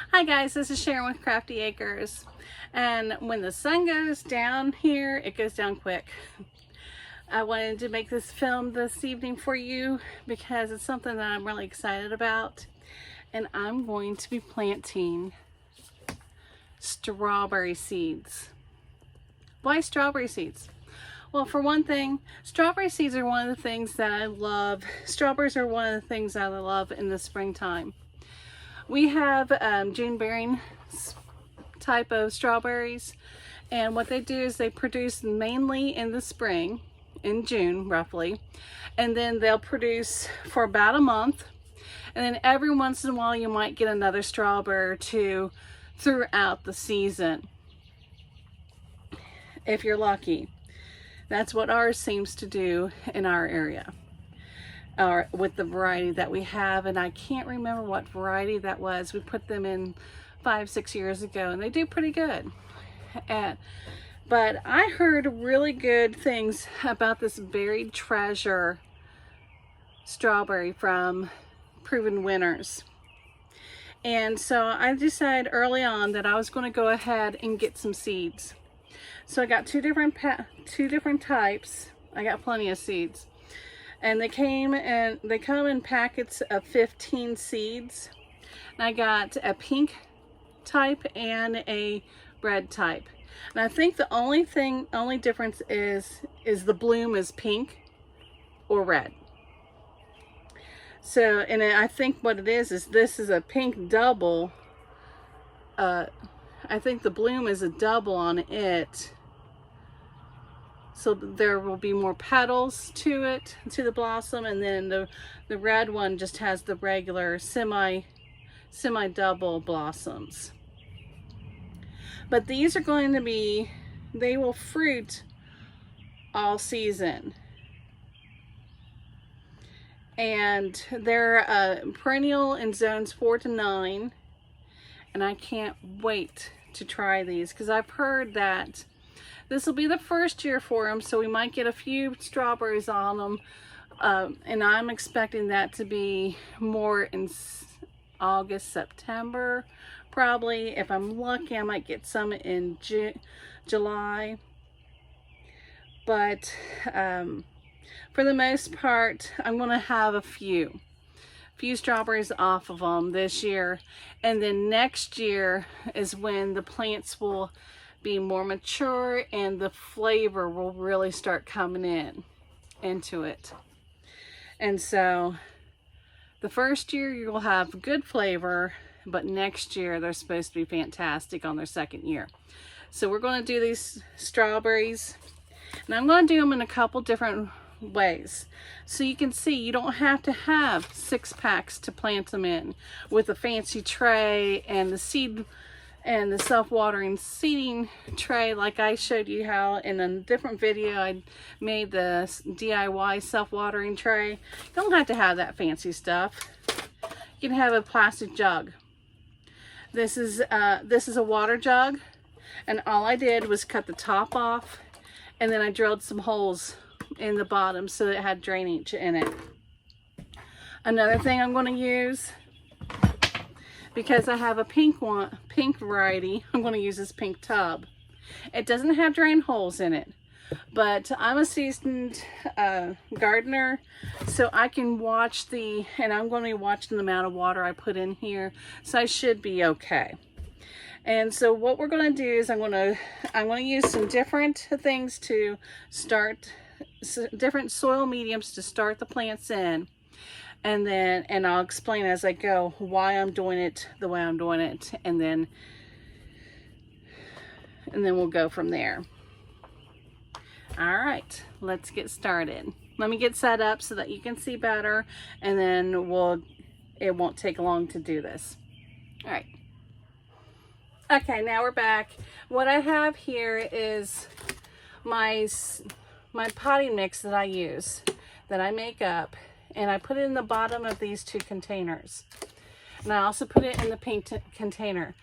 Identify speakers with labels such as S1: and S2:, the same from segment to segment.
S1: Hi guys, this is Sharon with Crafty Acres, and when the sun goes down here, it goes down quick. I wanted to make this film this evening for you because it's something that I'm really excited about, and I'm going to be planting strawberry seeds. Why strawberry seeds? Well, for one thing, strawberry seeds are one of the things that I love. Strawberries are one of the things that I love in the springtime. We have June bearing type of strawberries, and what they do is they produce mainly in the spring, in June roughly, and then they'll produce for about a month, and then every once in a while you might get another strawberry or two throughout the season, if you're lucky. That's what ours seems to do in our area, or with the variety that we have, and I can't remember what variety that was. We put them in 5-6 years ago, and they do pretty good. But I heard really good things about this Buried Treasure strawberry from Proven Winners, and so I decided early on that I was going to go ahead and get some seeds. So I got two different types. I got plenty of seeds. And they come in packets of 15 seeds. And I got a pink type and a red type. And I think the only difference is the bloom is pink or red. So, and I think what it is this is a pink double. I think the bloom is a double on it. So there will be more petals to it, to the blossom, and then the red one just has the regular semi-double blossoms. But these are going to be, they will fruit all season. And they're perennial in zones 4 to 9. And I can't wait to try these because I've heard that this will be the first year for them, so we might get a few strawberries on them, and I'm expecting that to be more in August, September, probably. If I'm lucky, I might get some in July, but for the most part, I'm going to have a few strawberries off of them this year, and then next year is when the plants will be more mature and the flavor will really start coming into it. And so the first year you'll have good flavor, but next year they're supposed to be fantastic on their second year. So we're going to do these strawberries, and I'm going to do them in a couple different ways. So you can see you don't have to have 6 packs to plant them in with a fancy tray and the seed and the self-watering seeding tray, like I showed you how in a different video I made the DIY self-watering tray. You don't have to have that fancy stuff. You can have a plastic jug. This is a water jug, and all I did was cut the top off, and then I drilled some holes in the bottom so that it had drainage in it. Another thing I'm going to use, because I have a pink variety, I'm going to use this pink tub. It doesn't have drain holes in it, but I'm a seasoned gardener, so I can watch and I'm going to be watching the amount of water I put in here, so I should be okay. And so what we're going to do is I'm going to use some different things to start, different soil mediums to start the plants in. And I'll explain as I go why I'm doing it the way I'm doing it, and then we'll go from there. All right, let's get started. Let me get set up so that you can see better, and then it won't take long to do this. All right. Okay, now we're back. What I have here is my potting mix that I use, that I make up. And I put it in the bottom of these 2 containers. And I also put it in the pink container.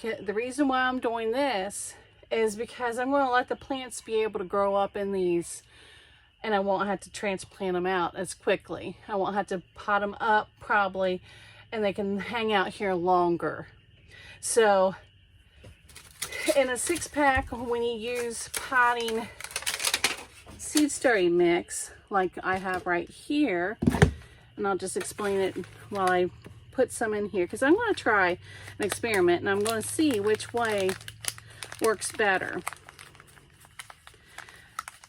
S1: The reason why I'm doing this is because I'm going to let the plants be able to grow up in these, and I won't have to transplant them out as quickly. I won't have to pot them up probably, and they can hang out here longer. So in a 6-pack, when you use potting seed starting mix like I have right here, and I'll just explain it while I put some in here, because I'm going to try an experiment and I'm going to see which way works better.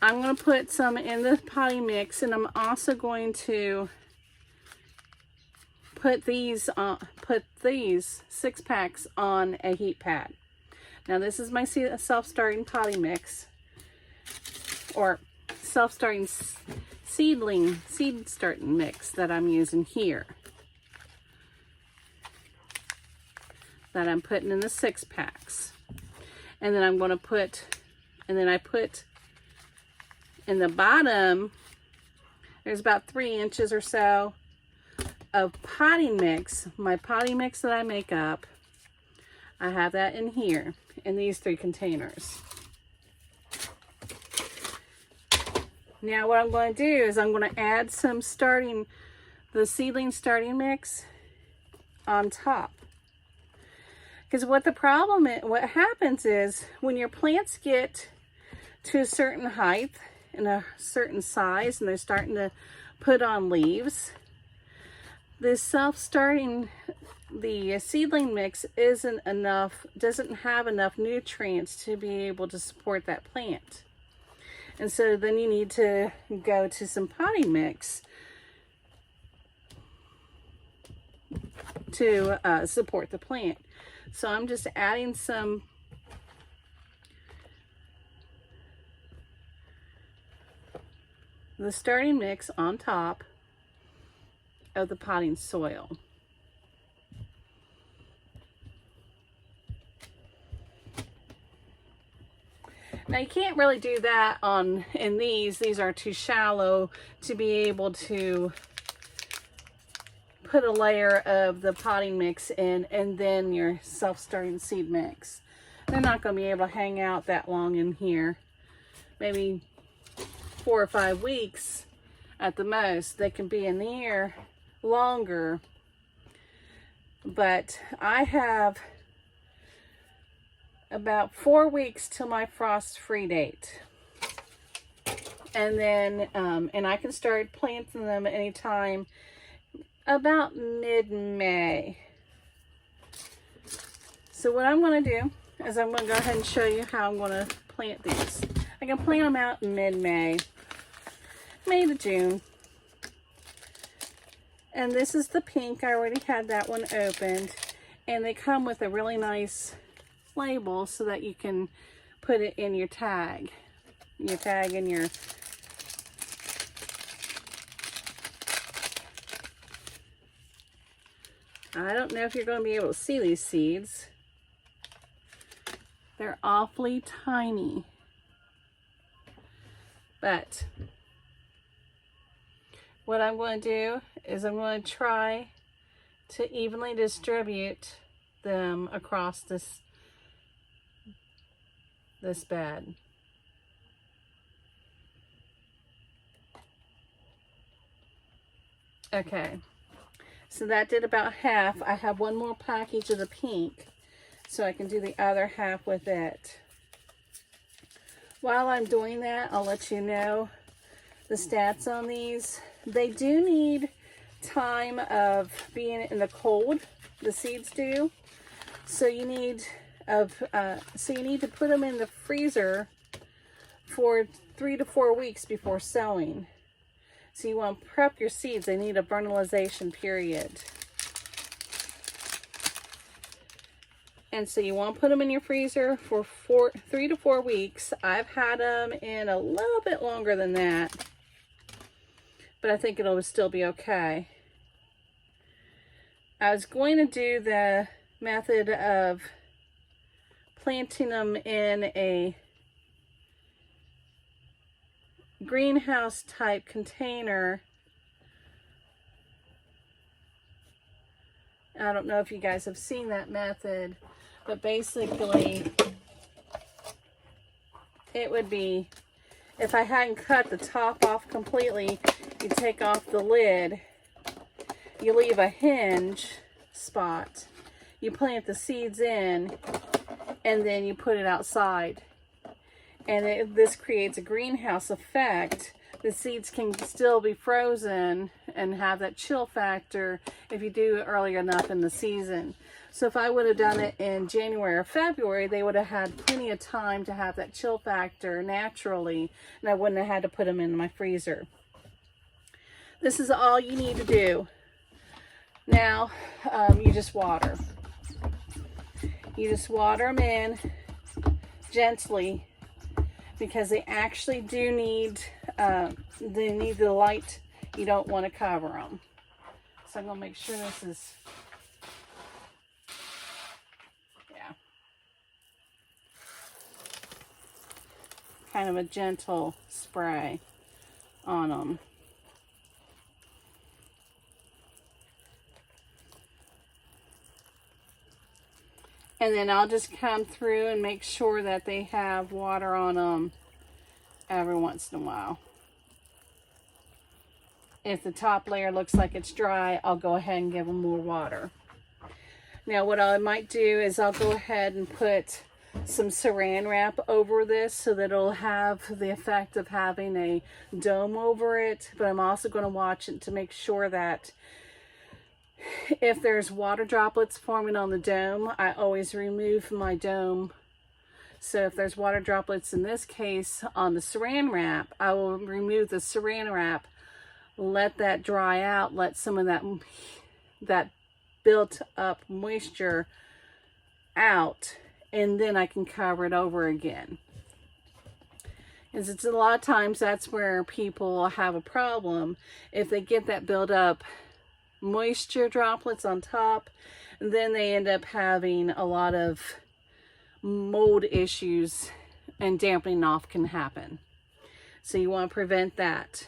S1: I'm going to put some in the potting mix, and I'm also going to put these 6-packs on a heat pad. Now this is my self-starting potting mix, or self-starting seed starting mix that I'm using here, that I'm putting in the 6-packs. And then I'm going to put, and then I put in the bottom, there's about 3 inches or so of potting mix, my potting mix that I make up. I have that in here, in these 3 containers. Now what I'm going to do is I'm going to add some the seedling starting mix on top. Because what happens is when your plants get to a certain height and a certain size and they're starting to put on leaves, the seedling mix doesn't have enough nutrients to be able to support that plant. And so then you need to go to some potting mix to support the plant. So I'm just adding some the starting mix on top of the potting soil. Now you can't really do that in these. These are too shallow to be able to put a layer of the potting mix in and then your self-starting seed mix. They're not going to be able to hang out that long in here. Maybe 4 or 5 weeks at the most. They can be in here longer. But I have about 4 weeks till my frost-free date. And then, and I can start planting them anytime about mid-May. So what I'm going to do is I'm going to go ahead and show you how I'm going to plant these. I can plant them out in mid-May, May to June. And this is the pink. I already had that one opened. And they come with a really nice label so that you can put it in your tag. In your I don't know if you're going to be able to see these seeds. They're awfully tiny. But what I'm going to do is I'm going to try to evenly distribute them across this bed. Okay. So that did about half. I have one more package of the pink, so I can do the other half with it. While I'm doing that, I'll let you know the stats on these. They do need time of being in the cold, the seeds do. So you need to put them in the freezer for 3 to 4 weeks before sowing. So you want to prep your seeds. They need a vernalization period. And so you want to put them in your freezer for 3 to 4 weeks. I've had them in a little bit longer than that, but I think it'll still be okay. I was going to do the method of planting them in a greenhouse type container. I don't know if you guys have seen that method, but basically it would be, if I hadn't cut the top off completely, you take off the lid, you leave a hinge spot, you plant the seeds in and then you put it outside. And this creates a greenhouse effect. The seeds can still be frozen and have that chill factor if you do it early enough in the season. So if I would have done it in January or February, they would have had plenty of time to have that chill factor naturally, and I wouldn't have had to put them in my freezer. This is all you need to do. Now, you just water. You just water them in gently, because they actually do need, they need the light. You don't want to cover them. So I'm going to make sure this is, yeah, kind of a gentle spray on them. And then I'll just come through and make sure that they have water on them every once in a while. If the top layer looks like it's dry, I'll go ahead and give them more water. Now what I might do is I'll go ahead and put some saran wrap over this so that it'll have the effect of having a dome over it. But I'm also going to watch it to make sure that if there's water droplets forming on the dome, I always remove my dome. So if there's water droplets, in this case, on the saran wrap, I will remove the saran wrap, let that dry out, let some of that built up moisture out, and then I can cover it over again. Because it's a lot of times that's where people have a problem. If they get that built up moisture droplets on top, and then they end up having a lot of mold issues, and dampening off can happen. So you want to prevent that.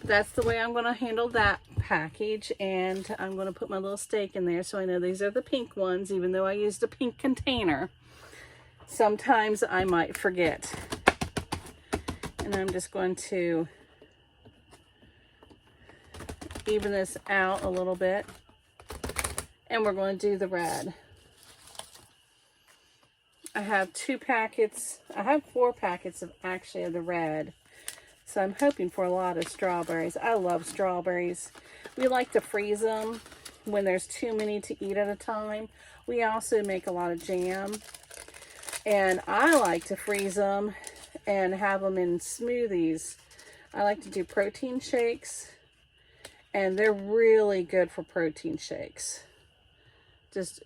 S1: That's the way I'm going to handle that package, and I'm going to put my little stake in there so I know these are the pink ones, even though I used a pink container. Sometimes I might forget. And I'm just going to even this out a little bit, and we're going to do the red. I have 4 packets of actually of the red, so I'm hoping for a lot of strawberries. I love strawberries. We like to freeze them when there's too many to eat at a time. We also make a lot of jam, and I like to freeze them and have them in smoothies. I like to do protein shakes, and they're really good for protein shakes. Just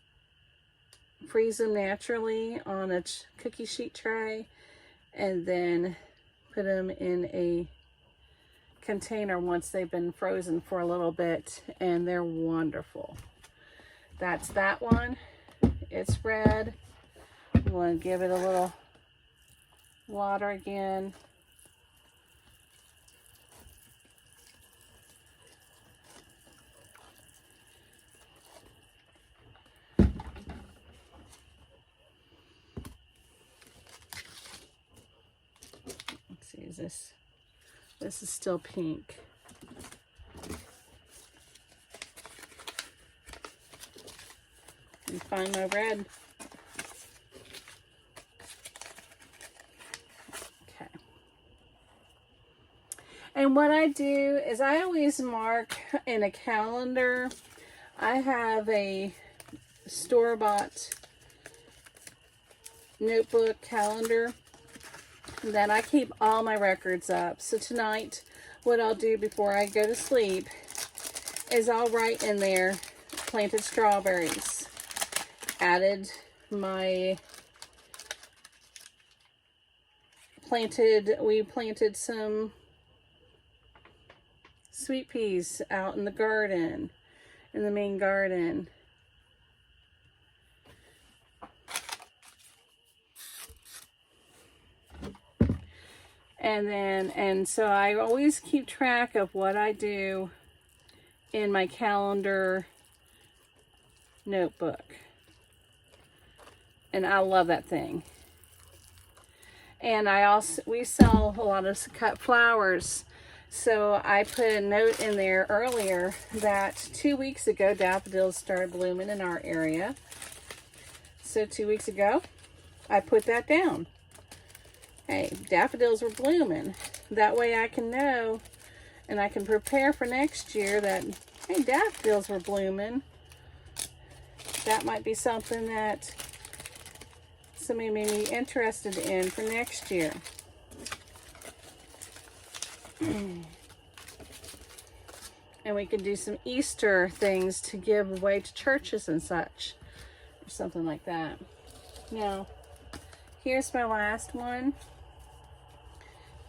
S1: freeze them naturally on a cookie sheet tray, and then put them in a container once they've been frozen for a little bit, and they're wonderful. That's that one. It's red. I'm going to give it a little water again. This is still pink. Let me find my red. Okay. And what I do is I always mark in a calendar. I have a store-bought notebook calendar that I keep all my records up. So tonight, what I'll do before I go to sleep is I'll write in there, planted strawberries, we planted some sweet peas out in the garden, in the main garden. And so I always keep track of what I do in my calendar notebook. And I love that thing. And we sell a lot of cut flowers. So I put a note in there earlier that 2 weeks ago, daffodils started blooming in our area. So 2 weeks ago, I put that down. Hey, daffodils were blooming. That way I can know and I can prepare for next year that, hey, daffodils were blooming. That might be something that somebody may be interested in for next year. And we can do some Easter things to give away to churches and such, or something like that. Now, here's my last one.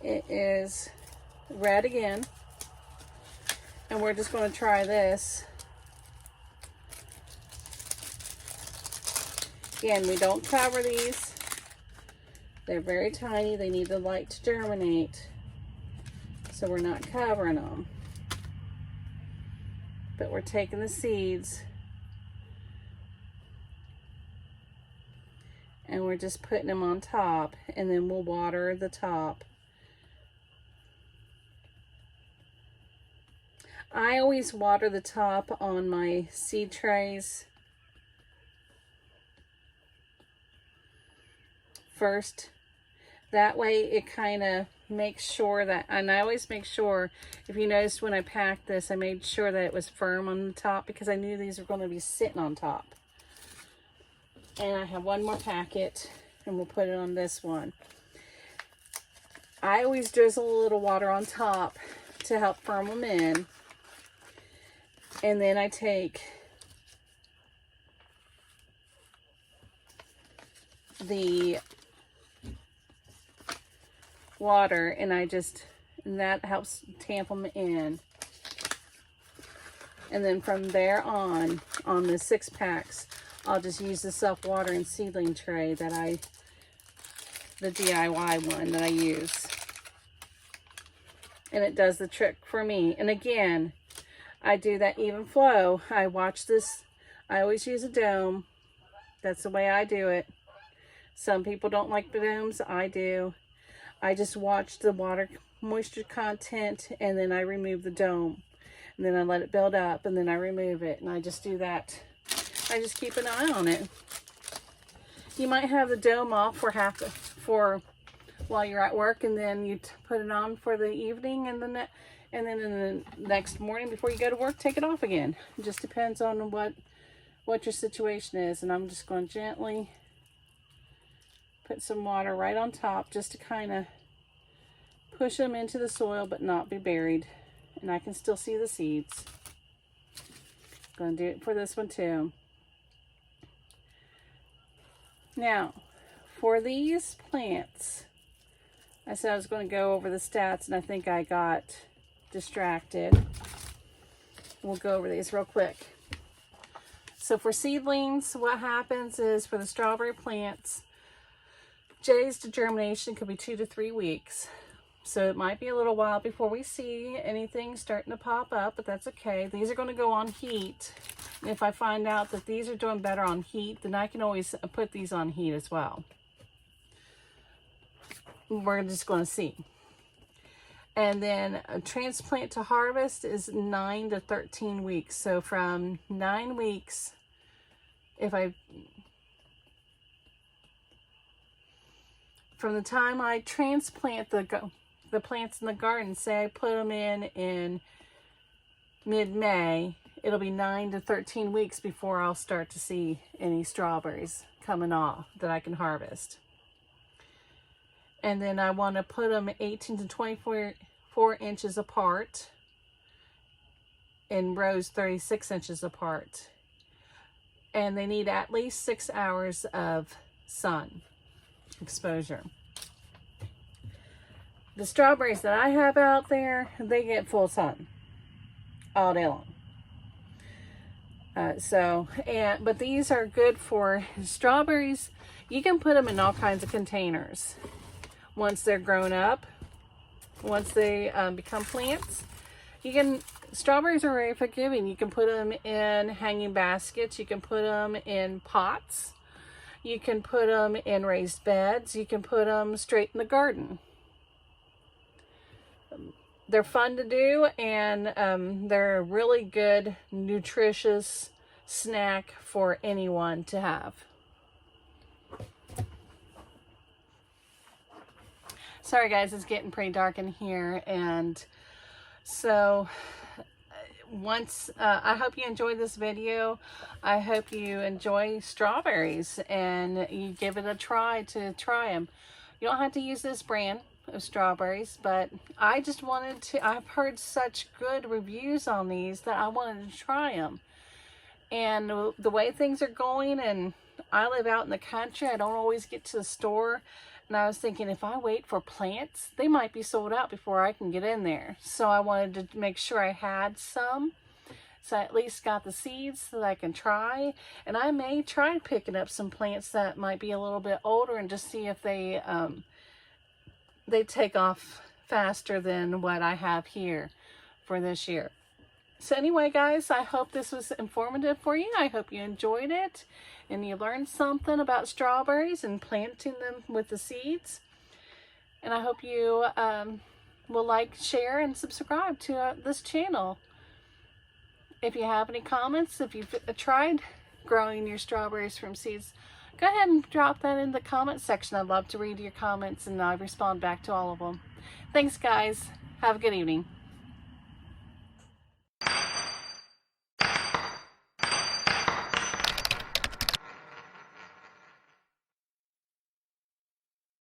S1: It is red again, and we're just going to try this. Again, we don't cover these. They're very tiny. They need the light to germinate, so we're not covering them. But we're taking the seeds and we're just putting them on top, and then we'll water the top. I always water the top on my seed trays first. That way it kind of makes sure that, and I always make sure, if you noticed when I packed this, I made sure that it was firm on the top because I knew these were going to be sitting on top. And I have one more packet, and we'll put it on this one. I always drizzle a little water on top to help firm them in. And then I take the water and and that helps tamp them in. And then from there on the 6-packs, I'll just use the self-watering seedling tray that the DIY one that I use. And it does the trick for me. And again, I do that even flow. I watch this. I always use a dome. That's the way I do it. Some people don't like the domes. I do. I just watch the water moisture content, and then I remove the dome. And then I let it build up, and then I remove it. And I just do that. I just keep an eye on it. You might have the dome off for while you're at work, and then you put it on for the evening, and then in the next morning before you go to work, take it off again. It just depends on what your situation is. And I'm just going to gently put some water right on top just to kind of push them into the soil but not be buried. And I can still see the seeds. Going to do it for this one too. Now, for these plants, I said I was going to go over the stats, and I think I got distracted. We'll go over these real quick. So for seedlings, what happens is for the strawberry plants, J's to germination could be 2 to 3 weeks. So it might be a little while before we see anything starting to pop up, but that's okay. These are going to go on heat. And if I find out that these are doing better on heat, then I can always put these on heat as well. We're just going to see. And then a transplant to harvest is 9 to 13 weeks. So from 9 weeks, from the time I transplant the plants in the garden, say I put them in mid-May, it'll be 9 to 13 weeks before I'll start to see any strawberries coming off that I can harvest. And then I want to put them 18 to 24 inches apart in rows 36 inches apart. And they need at least 6 hours of sun exposure. The strawberries that I have out there, they get full sun all day long. But these are good for strawberries. You can put them in all kinds of containers. Once they're grown up, once they become plants, strawberries are very forgiving. You can put them in hanging baskets. You can put them in pots. You can put them in raised beds. You can put them straight in the garden. They're fun to do, and they're a really good, nutritious snack for anyone to have. Sorry guys, it's getting pretty dark in here, and so I hope you enjoyed this video. I hope you enjoy strawberries and you give it a try to try them. You don't have to use this brand of strawberries, but I just wanted to, I've heard such good reviews on these that I wanted to try them. And the way things are going, and I live out in the country, I don't always get to the store. And I was thinking, if I wait for plants, they might be sold out before I can get in there. So I wanted to make sure I had some. So I at least got the seeds that I can try. And I may try picking up some plants that might be a little bit older and just see if they take off faster than what I have here for this year. So anyway, guys, I hope this was informative for you. I hope you enjoyed it and you learned something about strawberries and planting them with the seeds. And I hope you will like, share, and subscribe to this channel. If you have any comments, if you've tried growing your strawberries from seeds, go ahead and drop that in the comment section. I'd love to read your comments and I'll respond back to all of them. Thanks, guys. Have a good evening.